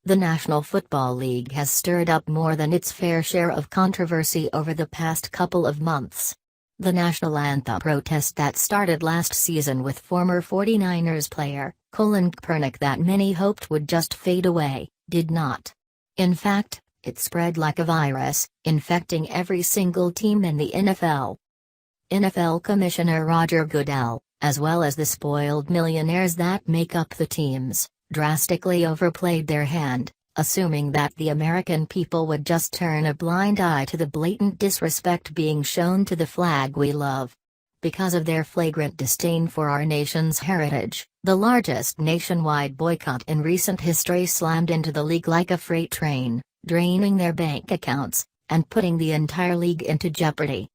The National Football League has stirred up more than its fair share of controversy over the past couple of months. The National Anthem protest that started last season with former 49ers player, Colin Kaepernick, that many hoped would just fade away, did not. In fact, it spread like a virus, infecting every single team in the NFL. NFL Commissioner Roger Goodell, as well as the spoiled millionaires that make up the teams, drastically overplayed their hand, assuming that the American people would just turn a blind eye to the blatant disrespect being shown to the flag we love. Because of their flagrant disdain for our nation's heritage, the largest nationwide boycott in recent history slammed into the league like a freight train, draining their bank accounts, and putting the entire league into jeopardy.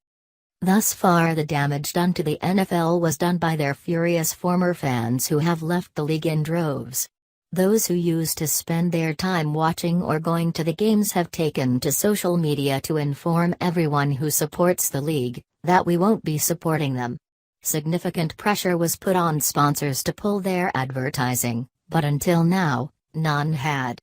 Thus far, the damage done to the NFL was done by their furious former fans who have left the league in droves. Those who used to spend their time watching or going to the games have taken to social media to inform everyone who supports the league that we won't be supporting them. Significant pressure was put on sponsors to pull their advertising, but until now, none had.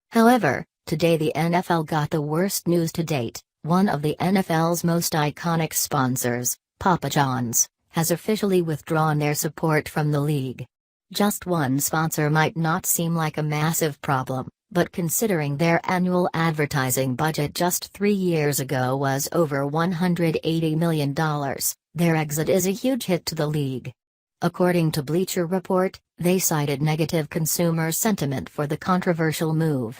However, today the NFL got the worst news to date. One of the NFL's most iconic sponsors, Papa John's, has officially withdrawn their support from the league. Just one sponsor might not seem like a massive problem, but considering their annual advertising budget just 3 years ago was over $180 million, their exit is a huge hit to the league. According to Bleacher Report, they cited negative consumer sentiment for the controversial move.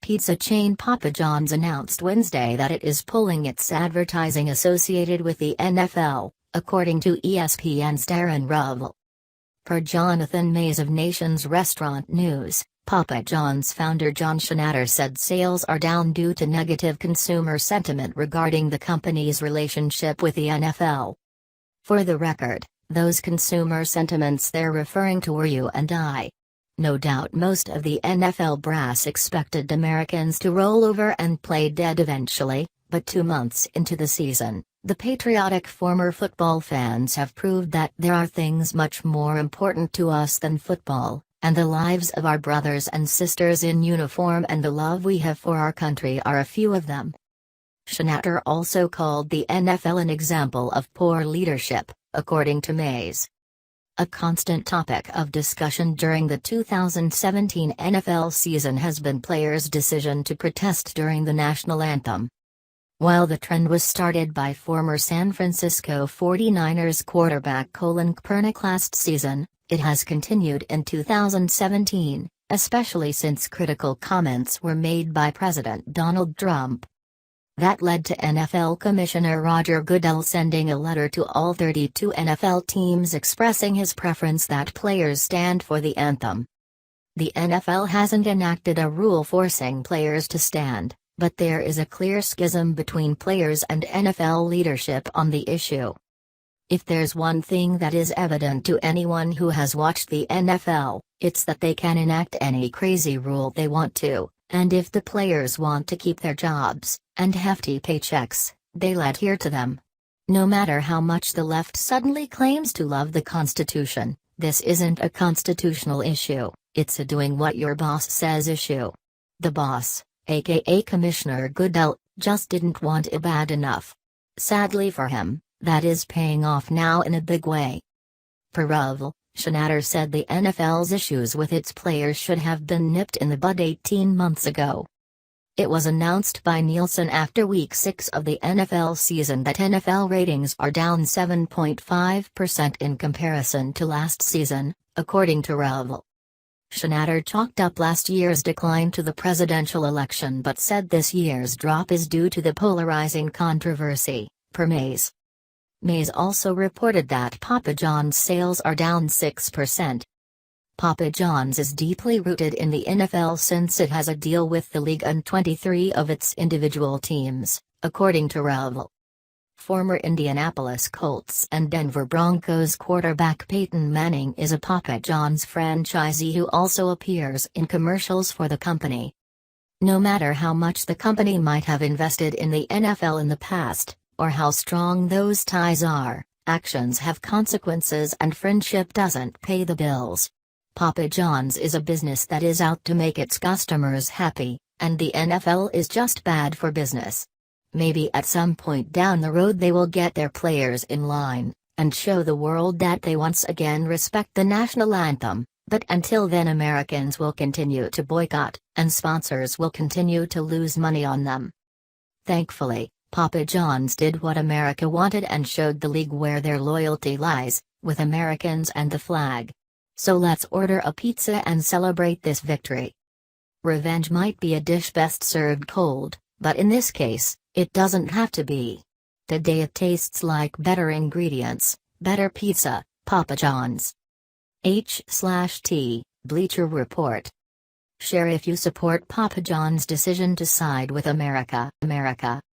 Pizza chain Papa John's announced Wednesday that it is pulling its advertising associated with the NFL, according to ESPN's Darren Rovell. Per Jonathan Mays of Nation's Restaurant News, Papa John's founder John Schnatter said sales are down due to negative consumer sentiment regarding the company's relationship with the NFL. For the record, those consumer sentiments they're referring to were you and I. No doubt most of the NFL brass expected Americans to roll over and play dead eventually, but 2 months into the season, the patriotic former football fans have proved that there are things much more important to us than football, and the lives of our brothers and sisters in uniform and the love we have for our country are a few of them. Schnatter also called the NFL an example of poor leadership, according to Mays. A constant topic of discussion during the 2017 NFL season has been players' decision to protest during the national anthem. While the trend was started by former San Francisco 49ers quarterback Colin Kaepernick last season, it has continued in 2017, especially since critical comments were made by President Donald Trump. That led to NFL Commissioner Roger Goodell sending a letter to all 32 NFL teams expressing his preference that players stand for the anthem. The NFL hasn't enacted a rule forcing players to stand, but there is a clear schism between players and NFL leadership on the issue. If there's one thing that is evident to anyone who has watched the NFL, it's that they can enact any crazy rule they want to, and if the players want to keep their jobs and hefty paychecks, they'll adhere to them. No matter how much the left suddenly claims to love the Constitution, this isn't a constitutional issue, it's a doing what your boss says issue. The boss, aka Commissioner Goodell, just didn't want it bad enough. Sadly for him, that is paying off now in a big way. Per Rovell, Schnatter said the NFL's issues with its players should have been nipped in the bud 18 months ago. It was announced by Nielsen after Week 6 of the NFL season that NFL ratings are down 7.5% in comparison to last season, according to Rovell. Schnatter chalked up last year's decline to the presidential election but said this year's drop is due to the polarizing controversy, per Mays. Mays also reported that Papa John's sales are down 6%. Papa John's is deeply rooted in the NFL since it has a deal with the league and 23 of its individual teams, according to Rovell. Former Indianapolis Colts and Denver Broncos quarterback Peyton Manning is a Papa John's franchisee who also appears in commercials for the company. No matter how much the company might have invested in the NFL in the past, or how strong those ties are, actions have consequences and friendship doesn't pay the bills. Papa John's is a business that is out to make its customers happy, and the NFL is just bad for business. Maybe at some point down the road they will get their players in line, and show the world that they once again respect the national anthem, but until then Americans will continue to boycott, and sponsors will continue to lose money on them. Thankfully, Papa John's did what America wanted and showed the league where their loyalty lies, with Americans and the flag. So let's order a pizza and celebrate this victory. Revenge might be a dish best served cold, but in this case, it doesn't have to be. Today it tastes like better ingredients, better pizza, Papa John's. H/T, Bleacher Report. Share if you support Papa John's decision to side with America.